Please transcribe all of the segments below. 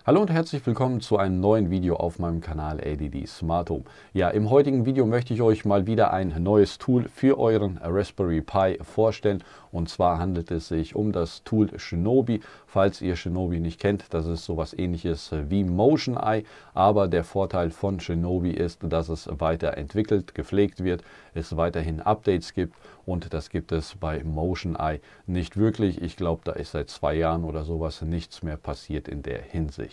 Hallo und herzlich willkommen zu einem neuen Video auf meinem Kanal ADD Smart Home. Ja, im heutigen Video möchte ich euch mal wieder ein neues Tool für euren Raspberry Pi vorstellen. Und zwar handelt es sich um das Tool Shinobi. Falls ihr Shinobi nicht kennt, das ist sowas ähnliches wie MotionEye. Aber der Vorteil von Shinobi ist, dass es weiterentwickelt, gepflegt wird, es weiterhin Updates gibt. Und das gibt es bei MotionEye nicht wirklich. Ich glaube, da ist seit 2 Jahren oder sowas nichts mehr passiert in der Hinsicht.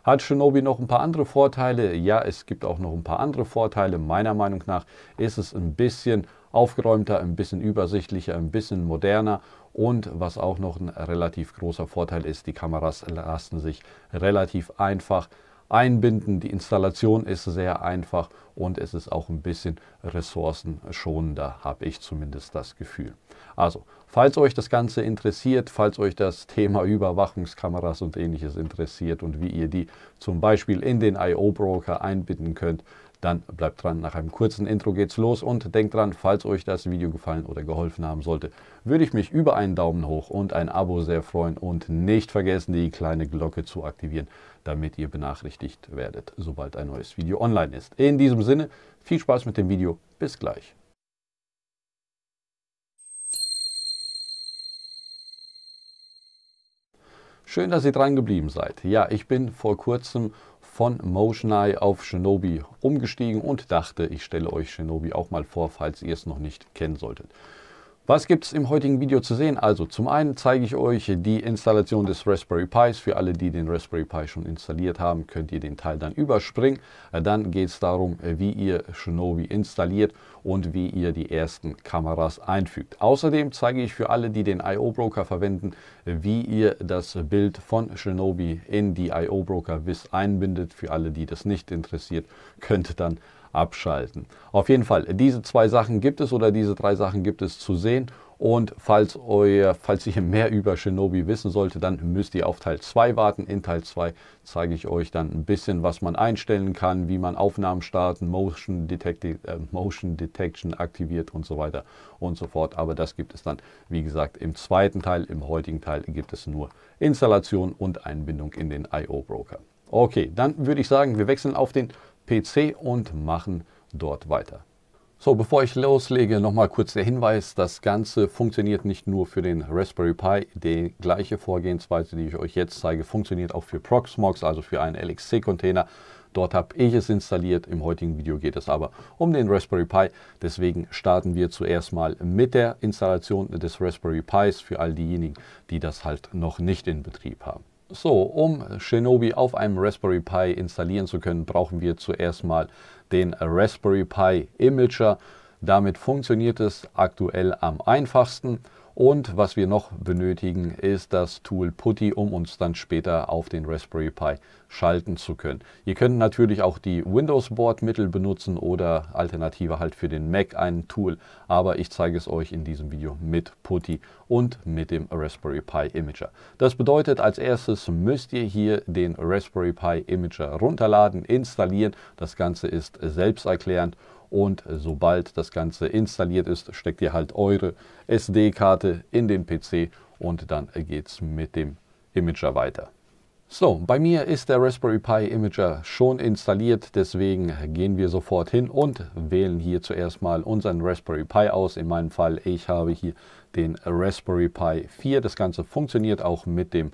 Hat Shinobi noch ein paar andere Vorteile? Ja, es gibt auch noch ein paar andere Vorteile. Meiner Meinung nach ist es ein bisschen aufgeräumter, ein bisschen übersichtlicher, ein bisschen moderner. Und was auch noch ein relativ großer Vorteil ist, die Kameras lassen sich relativ einfach einbinden. Die Installation ist sehr einfach und es ist auch ein bisschen ressourcenschonender, habe ich zumindest das Gefühl. Also, falls euch das Ganze interessiert, falls euch das Thema Überwachungskameras und ähnliches interessiert und wie ihr die zum Beispiel in den I/O-Broker einbinden könnt, dann bleibt dran, nach einem kurzen Intro geht's los und denkt dran, falls euch das Video gefallen oder geholfen haben sollte, würde ich mich über einen Daumen hoch und ein Abo sehr freuen und nicht vergessen, die kleine Glocke zu aktivieren, damit ihr benachrichtigt werdet, sobald ein neues Video online ist. In diesem Sinne, viel Spaß mit dem Video, bis gleich. Schön, dass ihr dran geblieben seid. Ja, ich bin vor kurzem von MotionEye auf Shinobi umgestiegen und dachte, ich stelle euch Shinobi auch mal vor, falls ihr es noch nicht kennen solltet. Was gibt es im heutigen Video zu sehen? Also zum einen zeige ich euch die Installation des Raspberry Pis. Für alle, die den Raspberry Pi schon installiert haben, könnt ihr den Teil dann überspringen. Dann geht es darum, wie ihr Shinobi installiert und wie ihr die ersten Kameras einfügt. Außerdem zeige ich für alle, die den I/O-Broker verwenden, wie ihr das Bild von Shinobi in die I/O-Broker WIS einbindet. Für alle, die das nicht interessiert, könnt dann abschalten. Auf jeden Fall, diese 2 Sachen gibt es oder diese 3 Sachen gibt es zu sehen. Und falls ihr mehr über Shinobi wissen solltet, dann müsst ihr auf Teil 2 warten. In Teil 2 zeige ich euch dann ein bisschen, was man einstellen kann, wie man Aufnahmen starten, Motion Detection aktiviert und so weiter und so fort. Aber das gibt es dann, wie gesagt, im zweiten Teil. Im heutigen Teil gibt es nur Installation und Einbindung in den I/O-Broker. Okay, dann würde ich sagen, wir wechseln auf den PC und machen dort weiter. So, bevor ich loslege, nochmal kurz der Hinweis, das Ganze funktioniert nicht nur für den Raspberry Pi. Die gleiche Vorgehensweise, die ich euch jetzt zeige, funktioniert auch für Proxmox, also für einen LXC-Container. Dort habe ich es installiert. Im heutigen Video geht es aber um den Raspberry Pi. Deswegen starten wir zuerst mal mit der Installation des Raspberry Pis für all diejenigen, die das halt noch nicht in Betrieb haben. So, um Shinobi auf einem Raspberry Pi installieren zu können, brauchen wir zuerst mal den Raspberry Pi Imager. Damit funktioniert es aktuell am einfachsten. Und was wir noch benötigen, ist das Tool PuTTY, um uns dann später auf den Raspberry Pi schalten zu können. Ihr könnt natürlich auch die Windows-Bordmittel benutzen oder Alternative halt für den Mac ein Tool, aber ich zeige es euch in diesem Video mit PuTTY und mit dem Raspberry Pi Imager. Das bedeutet, als erstes müsst ihr hier den Raspberry Pi Imager runterladen, installieren. Das Ganze ist selbsterklärend. Und sobald das Ganze installiert ist, steckt ihr halt eure SD-Karte in den PC und dann geht es mit dem Imager weiter. So, bei mir ist der Raspberry Pi Imager schon installiert, deswegen gehen wir sofort hin und wählen hier zuerst mal unseren Raspberry Pi aus. In meinem Fall, ich habe hier den Raspberry Pi 4. Das Ganze funktioniert auch mit dem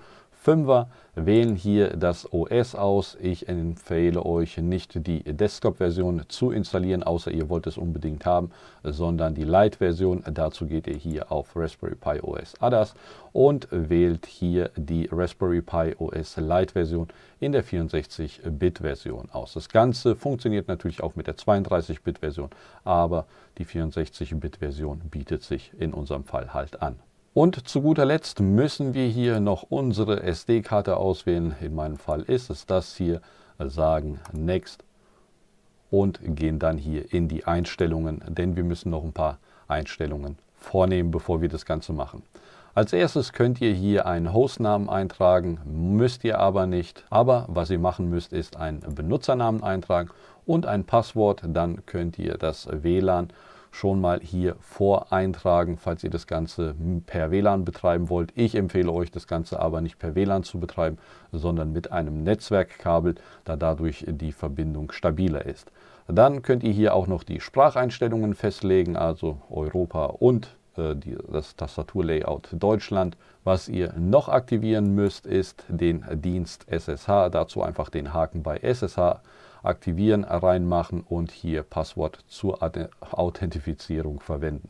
5er, wählen hier das OS aus. Ich empfehle euch nicht die Desktop-Version zu installieren, außer ihr wollt es unbedingt haben, sondern die Lite-Version. Dazu geht ihr hier auf Raspberry Pi OS Others und wählt hier die Raspberry Pi OS Lite-Version in der 64-Bit-Version aus. Das Ganze funktioniert natürlich auch mit der 32-Bit-Version, aber die 64-Bit-Version bietet sich in unserem Fall halt an. Und zu guter Letzt müssen wir hier noch unsere SD-Karte auswählen. In meinem Fall ist es das hier. Sagen Next und gehen dann hier in die Einstellungen, denn wir müssen noch ein paar Einstellungen vornehmen, bevor wir das Ganze machen. Als erstes könnt ihr hier einen Hostnamen eintragen, müsst ihr aber nicht. Aber was ihr machen müsst, ist einen Benutzernamen eintragen und ein Passwort. Dann könnt ihr das WLAN schon mal hier voreintragen, falls ihr das Ganze per WLAN betreiben wollt. Ich empfehle euch, das Ganze aber nicht per WLAN zu betreiben, sondern mit einem Netzwerkkabel, da dadurch die Verbindung stabiler ist. Dann könnt ihr hier auch noch die Spracheinstellungen festlegen, also Europa und das Tastaturlayout Deutschland. Was ihr noch aktivieren müsst, ist den Dienst SSH. Dazu einfach den Haken bei SSH aktivieren, reinmachen und hier Passwort zur Authentifizierung verwenden.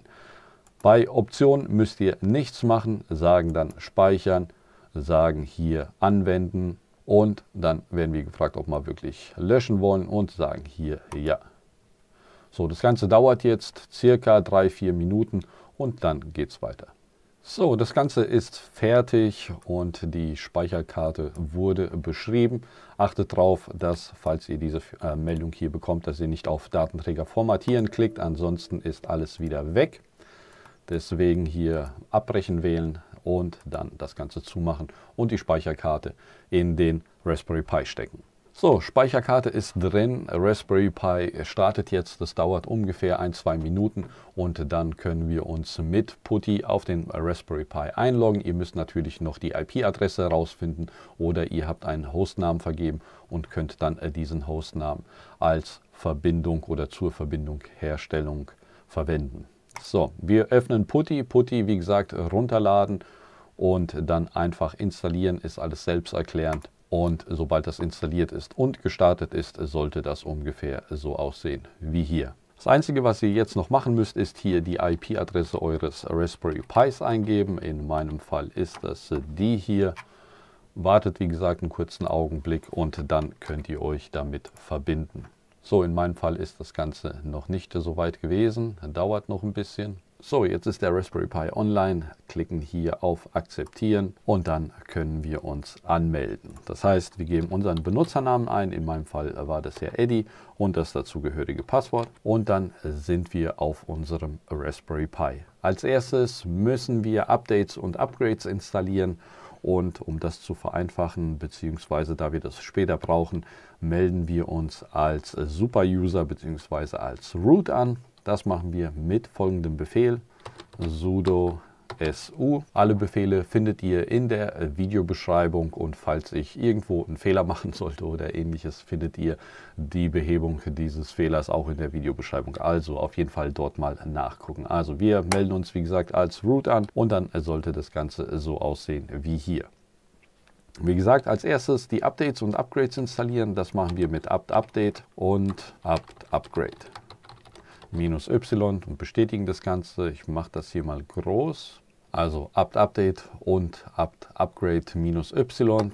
Bei Option müsst ihr nichts machen, sagen dann speichern, sagen hier anwenden und dann werden wir gefragt, ob wir wirklich löschen wollen und sagen hier ja. So, das Ganze dauert jetzt circa 3-4 Minuten und dann geht es weiter. So, das Ganze ist fertig und die Speicherkarte wurde beschrieben. Achtet darauf, dass, falls ihr diese Meldung hier bekommt, dass ihr nicht auf Datenträger formatieren klickt. Ansonsten ist alles wieder weg. Deswegen hier abbrechen wählen und dann das Ganze zumachen und die Speicherkarte in den Raspberry Pi stecken. So, Speicherkarte ist drin, Raspberry Pi startet jetzt, das dauert ungefähr 1-2 Minuten und dann können wir uns mit PuTTY auf den Raspberry Pi einloggen. Ihr müsst natürlich noch die IP-Adresse herausfinden oder ihr habt einen Hostnamen vergeben und könnt dann diesen Hostnamen als Verbindung oder zur Verbindung-Herstellung verwenden. So, wir öffnen PuTTY, PuTTY wie gesagt runterladen und dann einfach installieren, ist alles selbsterklärend. Und sobald das installiert ist und gestartet ist, sollte das ungefähr so aussehen wie hier. Das Einzige, was ihr jetzt noch machen müsst, ist hier die IP-Adresse eures Raspberry Pis eingeben. In meinem Fall ist das die hier. Wartet wie gesagt einen kurzen Augenblick und dann könnt ihr euch damit verbinden. So, in meinem Fall ist das Ganze noch nicht so weit gewesen, dauert noch ein bisschen. So, jetzt ist der Raspberry Pi online, klicken hier auf Akzeptieren und dann können wir uns anmelden. Das heißt, wir geben unseren Benutzernamen ein, in meinem Fall war das ja Eddie und das dazugehörige Passwort und dann sind wir auf unserem Raspberry Pi. Als erstes müssen wir Updates und Upgrades installieren und um das zu vereinfachen, beziehungsweise da wir das später brauchen, melden wir uns als Super-User bzw. als Root an. Das machen wir mit folgendem Befehl, sudo su. Alle Befehle findet ihr in der Videobeschreibung und falls ich irgendwo einen Fehler machen sollte oder ähnliches, findet ihr die Behebung dieses Fehlers auch in der Videobeschreibung. Also auf jeden Fall dort mal nachgucken. Also wir melden uns wie gesagt als Root an und dann sollte das Ganze so aussehen wie hier. Wie gesagt, als erstes die Updates und Upgrades installieren. Das machen wir mit apt-update und apt-upgrade. -y und bestätigen das Ganze. Ich mache das hier mal groß. Also apt-update und apt-upgrade -y.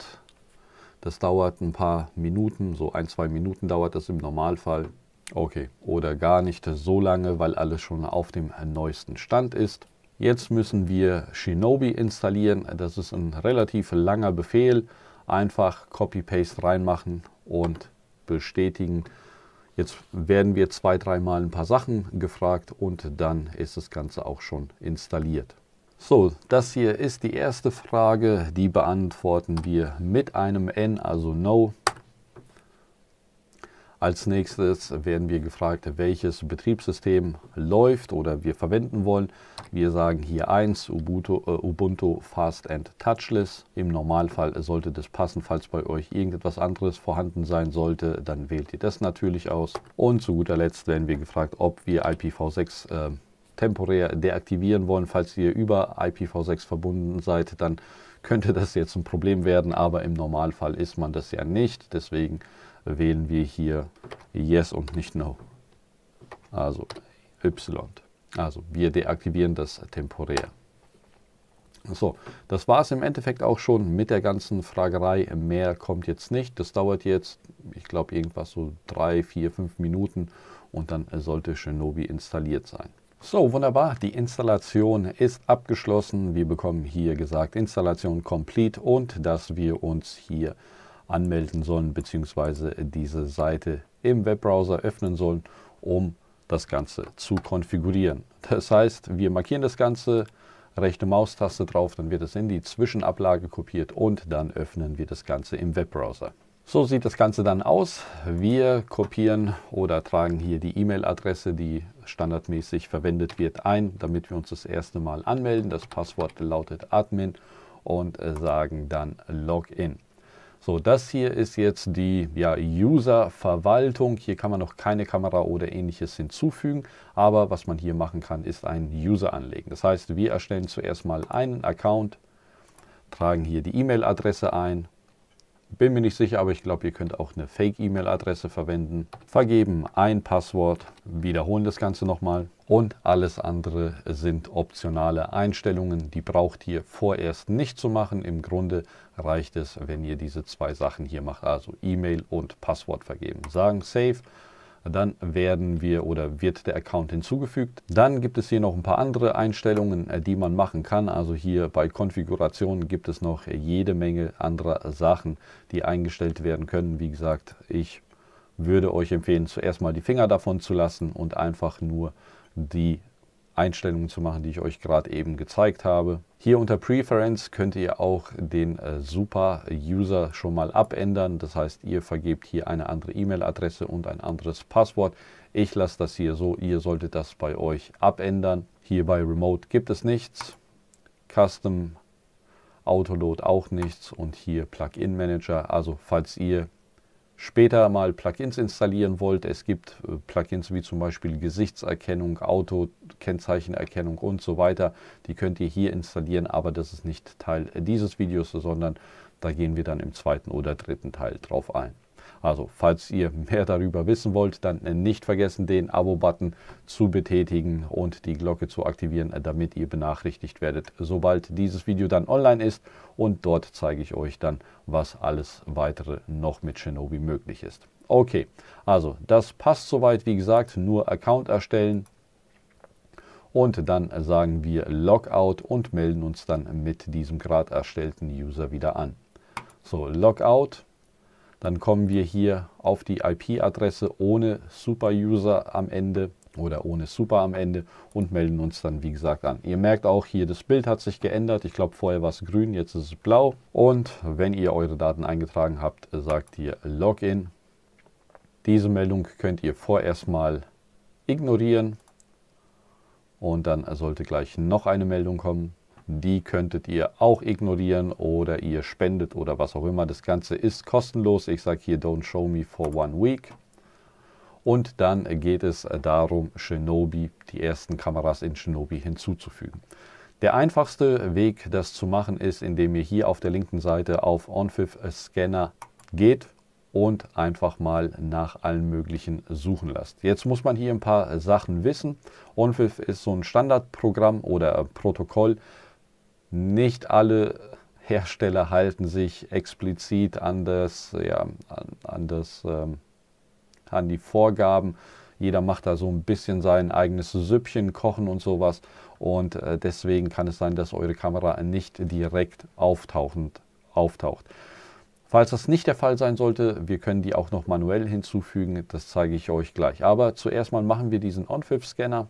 Das dauert ein paar Minuten, so 1-2 Minuten dauert das im Normalfall. Okay, oder gar nicht so lange, weil alles schon auf dem neuesten Stand ist. Jetzt müssen wir Shinobi installieren. Das ist ein relativ langer Befehl. Einfach Copy-Paste reinmachen und bestätigen. Jetzt werden wir 2-3 Mal ein paar Sachen gefragt und dann ist das Ganze auch schon installiert. So, das hier ist die erste Frage, die beantworten wir mit einem N, also No. Als nächstes werden wir gefragt, welches Betriebssystem läuft oder wir verwenden wollen. Wir sagen hier 1, Ubuntu Fast and Touchless. Im Normalfall sollte das passen. Falls bei euch irgendetwas anderes vorhanden sein sollte, dann wählt ihr das natürlich aus. Und zu guter Letzt werden wir gefragt, ob wir IPv6 temporär deaktivieren wollen. Falls ihr über IPv6 verbunden seid, dann könnte das jetzt ein Problem werden, aber im Normalfall ist man das ja nicht. Deswegen wählen wir hier Yes und nicht No. Also Y. Also wir deaktivieren das temporär. So, das war es im Endeffekt auch schon mit der ganzen Fragerei. Mehr kommt jetzt nicht. Das dauert jetzt, ich glaube, irgendwas so 3, 4, 5 Minuten und dann sollte Shinobi installiert sein. So, wunderbar. Die Installation ist abgeschlossen. Wir bekommen hier gesagt Installation complete und dass wir uns hier anmelden sollen bzw. diese Seite im Webbrowser öffnen sollen, um das Ganze zu konfigurieren. Das heißt, wir markieren das Ganze, rechte Maustaste drauf, dann wird es in die Zwischenablage kopiert und dann öffnen wir das Ganze im Webbrowser. So sieht das Ganze dann aus. Wir kopieren oder tragen hier die E-Mail-Adresse, die standardmäßig verwendet wird, ein, damit wir uns das erste Mal anmelden. Das Passwort lautet Admin und sagen dann Login. So, das hier ist jetzt die User-Verwaltung. Hier kann man noch keine Kamera oder ähnliches hinzufügen, aber was man hier machen kann, ist einen User anlegen. Das heißt, wir erstellen zuerst mal einen Account, tragen hier die E-Mail-Adresse ein. Bin mir nicht sicher, aber ich glaube, ihr könnt auch eine Fake-E-Mail-Adresse verwenden. Vergeben ein Passwort, wiederholen das Ganze nochmal und alles andere sind optionale Einstellungen. Die braucht ihr vorerst nicht zu machen. Im Grunde reicht es, wenn ihr diese zwei Sachen hier macht, also E-Mail und Passwort vergeben. Sagen Save. Dann wird der Account hinzugefügt. Dann gibt es hier noch ein paar andere Einstellungen, die man machen kann. Also hier bei Konfigurationen gibt es noch jede Menge anderer Sachen, die eingestellt werden können. Wie gesagt, ich würde euch empfehlen, zuerst mal die Finger davon zu lassen und einfach nur die Einstellungen zu machen, die ich euch gerade eben gezeigt habe. Hier unter Preference könnt ihr auch den Super-User schon mal abändern. Das heißt, ihr vergebt hier eine andere E-Mail-Adresse und ein anderes Passwort. Ich lasse das hier so, ihr solltet das bei euch abändern. Hier bei Remote gibt es nichts. Custom Autoload auch nichts und hier Plugin Manager. Also falls ihr später mal Plugins installieren wollt, es gibt Plugins wie zum Beispiel Gesichtserkennung, Autokennzeichenerkennung und so weiter. Die könnt ihr hier installieren, aber das ist nicht Teil dieses Videos, sondern da gehen wir dann im zweiten oder dritten Teil drauf ein. Also falls ihr mehr darüber wissen wollt, dann nicht vergessen, den Abo-Button zu betätigen und die Glocke zu aktivieren, damit ihr benachrichtigt werdet, sobald dieses Video dann online ist. Und dort zeige ich euch dann, was alles weitere noch mit Shinobi möglich ist. Okay, also das passt soweit. Wie gesagt, nur Account erstellen. Und dann sagen wir Logout und melden uns dann mit diesem gerade erstellten User wieder an. So, Logout. Dann kommen wir hier auf die IP-Adresse ohne Super-User am Ende oder ohne Super am Ende und melden uns dann, wie gesagt, an. Ihr merkt auch hier, das Bild hat sich geändert. Ich glaube, vorher war es grün, jetzt ist es blau. Und wenn ihr eure Daten eingetragen habt, sagt ihr Login. Diese Meldung könnt ihr vorerst mal ignorieren. Und dann sollte gleich noch eine Meldung kommen. Die könntet ihr auch ignorieren oder ihr spendet oder was auch immer. Das Ganze ist kostenlos. Ich sage hier Don't show me for 1 week. Und dann geht es darum, Shinobi, die ersten Kameras in Shinobi hinzuzufügen. Der einfachste Weg, das zu machen, ist, indem ihr hier auf der linken Seite auf OnFIF Scanner geht und einfach mal nach allen möglichen suchen lasst. Jetzt muss man hier ein paar Sachen wissen. OnFIF ist so ein Standardprogramm oder Protokoll. Nicht alle Hersteller halten sich explizit an die Vorgaben. Jeder macht da so ein bisschen sein eigenes Süppchen, kochen und sowas. Und deswegen kann es sein, dass eure Kamera nicht direkt auftaucht. Falls das nicht der Fall sein sollte, wir können die auch noch manuell hinzufügen. Das zeige ich euch gleich. Aber zuerst mal machen wir diesen OnFIF-Scanner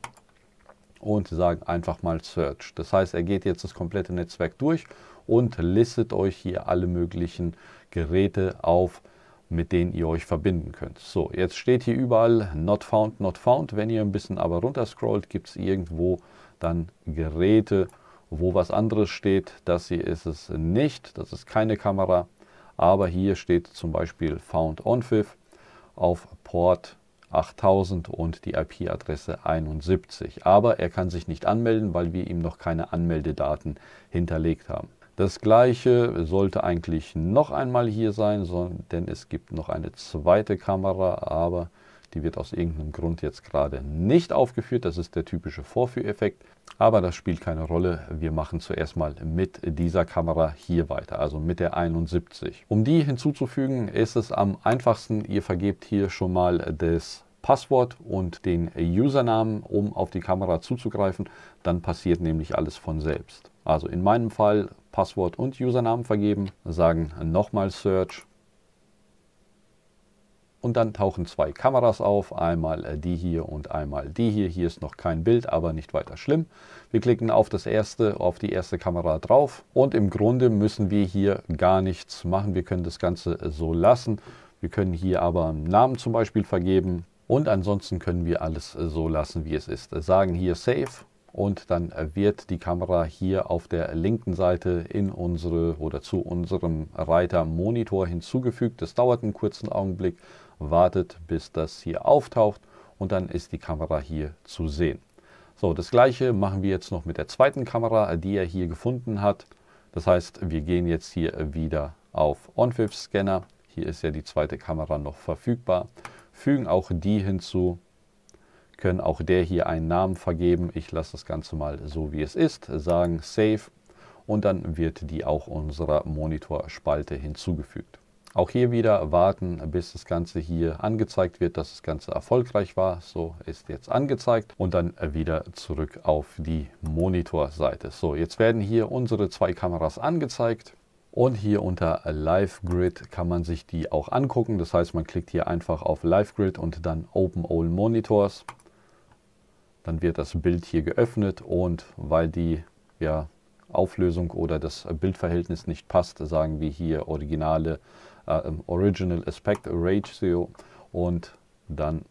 und sagen einfach mal Search. Das heißt, er geht jetzt das komplette Netzwerk durch und listet euch hier alle möglichen Geräte auf, mit denen ihr euch verbinden könnt. So, jetzt steht hier überall Not Found, Not Found. Wenn ihr ein bisschen aber runter scrollt, gibt es irgendwo dann Geräte, wo was anderes steht. Das hier ist es nicht, das ist keine Kamera. Aber hier steht zum Beispiel Found OnFIF auf Port 8000 und die IP-Adresse 71. Aber er kann sich nicht anmelden, weil wir ihm noch keine Anmeldedaten hinterlegt haben. Das gleiche sollte eigentlich noch einmal hier sein, denn es gibt noch eine zweite Kamera, aber die wird aus irgendeinem Grund jetzt gerade nicht aufgeführt. Das ist der typische Vorführeffekt, aber das spielt keine Rolle. Wir machen zuerst mal mit dieser Kamera hier weiter, also mit der 71. Um die hinzuzufügen, ist es am einfachsten, ihr vergebt hier schon mal das Passwort und den Usernamen, um auf die Kamera zuzugreifen. Dann passiert nämlich alles von selbst. Also in meinem Fall Passwort und Usernamen vergeben, sagen nochmal Search. und dann tauchen zwei Kameras auf, einmal die hier und einmal die hier. Hier ist noch kein Bild, aber nicht weiter schlimm. Wir klicken auf die erste Kamera drauf und im Grunde müssen wir hier gar nichts machen. Wir können das Ganze so lassen. Wir können hier aber einen Namen zum Beispiel vergeben und ansonsten können wir alles so lassen, wie es ist. Sagen hier Save und dann wird die Kamera hier auf der linken Seite in zu unserem Reiter Monitor hinzugefügt. Das dauert einen kurzen Augenblick, wartet bis das hier auftaucht und dann ist die Kamera hier zu sehen. So, das gleiche machen wir jetzt noch mit der zweiten Kamera, die er hier gefunden hat. Das heißt, wir gehen jetzt hier wieder auf OnVIF Scanner. Hier ist ja die zweite Kamera noch verfügbar. Fügen auch die hinzu, können auch der hier einen Namen vergeben. Ich lasse das Ganze mal so, wie es ist, sagen Save und dann wird die auch unserer Monitorspalte hinzugefügt. Auch hier wieder warten, bis das Ganze hier angezeigt wird, dass das Ganze erfolgreich war. So ist jetzt angezeigt und dann wieder zurück auf die Monitorseite. So, jetzt werden hier unsere zwei Kameras angezeigt. Und hier unter Live Grid kann man sich die auch angucken. Das heißt, man klickt hier einfach auf Live Grid und dann Open All Monitors. Dann wird das Bild hier geöffnet und weil die Auflösung oder das Bildverhältnis nicht passt, sagen wir hier Original Aspect Ratio und dann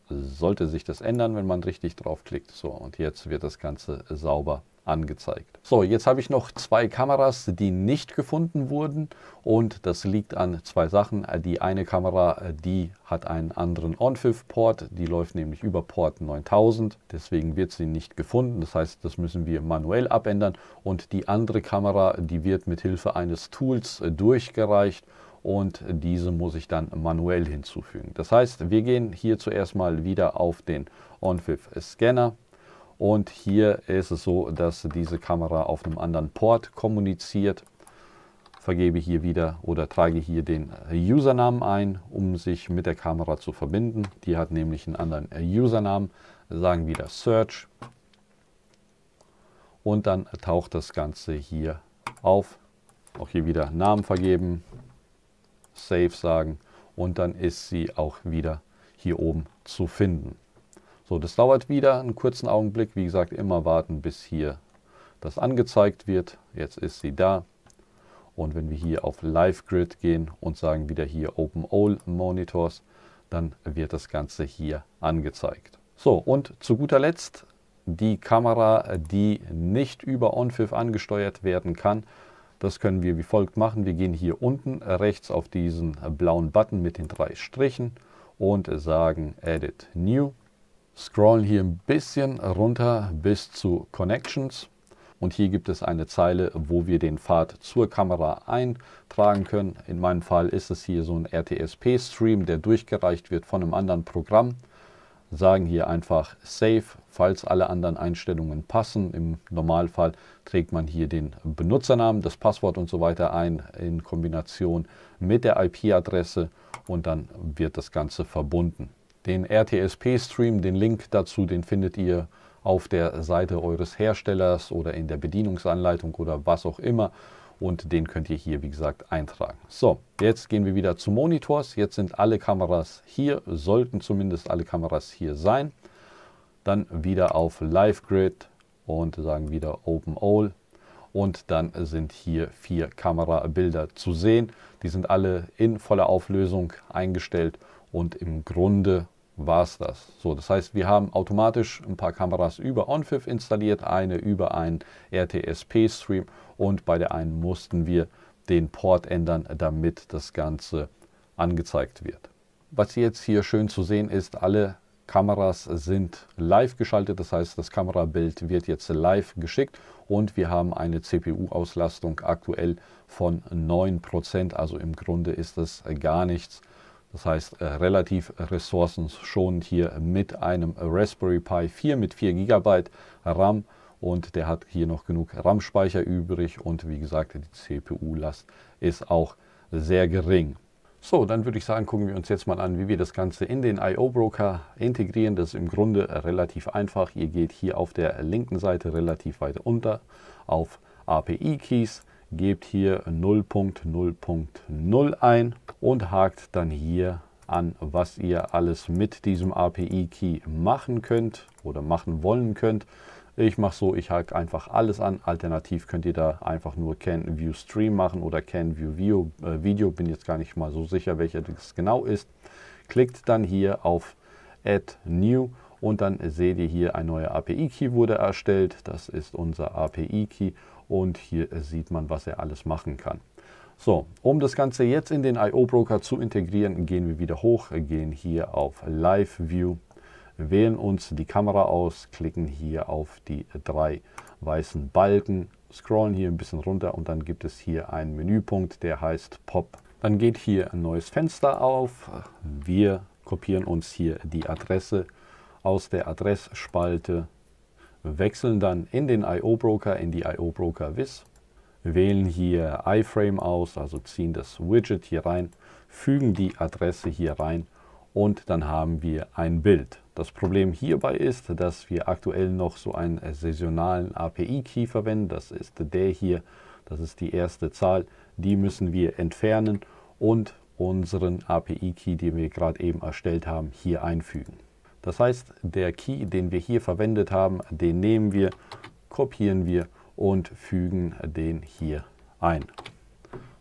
sollte sich das ändern, wenn man richtig draufklickt. So, und jetzt wird das Ganze sauber angezeigt. So, jetzt habe ich noch zwei Kameras, die nicht gefunden wurden und das liegt an zwei Sachen. Die eine Kamera, die hat einen anderen OnVIF-Port, die läuft nämlich über Port 9000, deswegen wird sie nicht gefunden. Das heißt, das müssen wir manuell abändern und die andere Kamera, die wird mit Hilfe eines Tools durchgereicht und diese muss ich dann manuell hinzufügen. Das heißt, wir gehen hier zuerst mal wieder auf den OnVIF Scanner. Und hier ist es so, dass diese Kamera auf einem anderen Port kommuniziert. Vergebe hier wieder oder trage hier den Usernamen ein, um sich mit der Kamera zu verbinden. Die hat nämlich einen anderen Usernamen. Sagen wieder Search. Und dann taucht das Ganze hier auf. Auch hier wieder Namen vergeben. Save sagen. Und dann ist sie auch wieder hier oben zu finden. So, das dauert wieder einen kurzen Augenblick. Wie gesagt, immer warten, bis hier das angezeigt wird. Jetzt ist sie da. Und wenn wir hier auf Live Grid gehen und sagen wieder hier Open All Monitors, dann wird das Ganze hier angezeigt. So, und zu guter Letzt die Kamera, die nicht über OnVIF angesteuert werden kann. Das können wir wie folgt machen. Wir gehen hier unten rechts auf diesen blauen Button mit den drei Strichen und sagen Edit New. Scrollen hier ein bisschen runter bis zu Connections und hier gibt es eine Zeile, wo wir den Pfad zur Kamera eintragen können. In meinem Fall ist es hier so ein RTSP-Stream, der durchgereicht wird von einem anderen Programm. Sagen hier einfach Save, falls alle anderen Einstellungen passen. Im Normalfall trägt man hier den Benutzernamen, das Passwort und so weiter ein in Kombination mit der IP-Adresse und dann wird das Ganze verbunden. Den RTSP-Stream, den Link dazu, den findet ihr auf der Seite eures Herstellers oder in der Bedienungsanleitung oder was auch immer. Und den könnt ihr hier, wie gesagt, eintragen. So, jetzt gehen wir wieder zu Monitors. Jetzt sind alle Kameras hier, sollten zumindest alle Kameras hier sein. Dann wieder auf Live Grid und sagen wieder Open All. Und dann sind hier 4 Kamerabilder zu sehen. Die sind alle in voller Auflösung eingestellt. Und im Grunde war es das. So, das heißt, wir haben automatisch ein paar Kameras über OnVIF installiert, eine über einen RTSP-Stream und bei der einen mussten wir den Port ändern, damit das Ganze angezeigt wird. Was jetzt hier schön zu sehen ist, alle Kameras sind live geschaltet, das heißt, das Kamerabild wird jetzt live geschickt und wir haben eine CPU-Auslastung aktuell von 9%, also im Grunde ist das gar nichts. Das heißt, relativ ressourcenschonend hier mit einem Raspberry Pi 4 mit 4 GB RAM und der hat hier noch genug RAM-Speicher übrig und wie gesagt, die CPU-Last ist auch sehr gering. So, dann würde ich sagen, gucken wir uns jetzt mal an, wie wir das Ganze in den I/O-Broker integrieren. Das ist im Grunde relativ einfach. Ihr geht hier auf der linken Seite relativ weit unter auf API-Keys. Gebt hier 0.0.0 ein und hakt dann hier an, was ihr alles mit diesem API-Key machen könnt oder machen wollen könnt. Ich mache so, ich hake einfach alles an. Alternativ könnt ihr da einfach nur Can View Stream machen oder Can View Video. Bin jetzt gar nicht mal so sicher, welcher das genau ist. Klickt dann hier auf Add New und dann seht ihr hier, ein neuer API-Key wurde erstellt. Das ist unser API-Key und hier sieht man, was er alles machen kann. So, um das Ganze jetzt in den I/O Broker zu integrieren, gehen wir wieder hoch, gehen hier auf Live View, wählen uns die Kamera aus, klicken hier auf die 3 weißen Balken, scrollen hier ein bisschen runter und dann gibt es hier einen Menüpunkt, der heißt Pop. Dann geht hier ein neues Fenster auf. Wir kopieren uns hier die Adresse aus der Adressspalte, wechseln dann in den I/O Broker, in die I/O Broker Viz. Wählen hier iFrame aus, also ziehen das Widget hier rein, fügen die Adresse hier rein und dann haben wir ein Bild. Das Problem hierbei ist, dass wir aktuell noch so einen saisonalen API-Key verwenden. Das ist der hier, das ist die erste Zahl. Die müssen wir entfernen und unseren API-Key, den wir gerade eben erstellt haben, hier einfügen. Das heißt, der Key, den wir hier verwendet haben, den nehmen wir, kopieren wir und fügen den hier ein.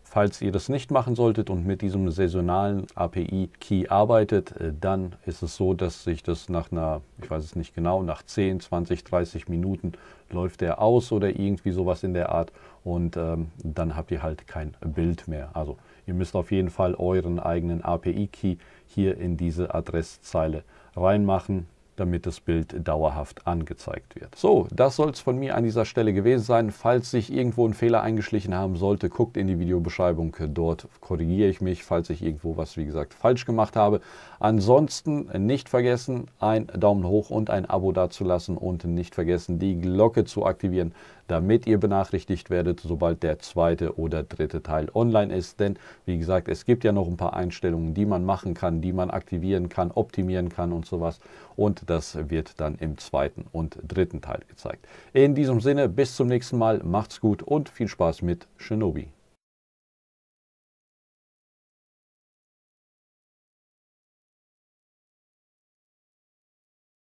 Falls ihr das nicht machen solltet und mit diesem saisonalen API-Key arbeitet, dann ist es so, dass sich das nach einer, ich weiß es nicht genau, nach 10, 20, 30 Minuten läuft der aus oder irgendwie sowas in der Art und dann habt ihr halt kein Bild mehr. Also ihr müsst auf jeden Fall euren eigenen API-Key hier in diese Adresszeile reinmachen, damit das Bild dauerhaft angezeigt wird. So, das soll es von mir an dieser Stelle gewesen sein. Falls sich irgendwo ein Fehler eingeschlichen haben sollte, guckt in die Videobeschreibung. Dort korrigiere ich mich, falls ich irgendwo was, wie gesagt, falsch gemacht habe. Ansonsten nicht vergessen, einen Daumen hoch und ein Abo dazulassen und nicht vergessen, die Glocke zu aktivieren, damit ihr benachrichtigt werdet, sobald der 2. oder 3. Teil online ist. Denn, wie gesagt, es gibt ja noch ein paar Einstellungen, die man machen kann, die man aktivieren kann, optimieren kann und sowas. Und das wird dann im 2. und 3. Teil gezeigt. In diesem Sinne, bis zum nächsten Mal, macht's gut und viel Spaß mit Shinobi.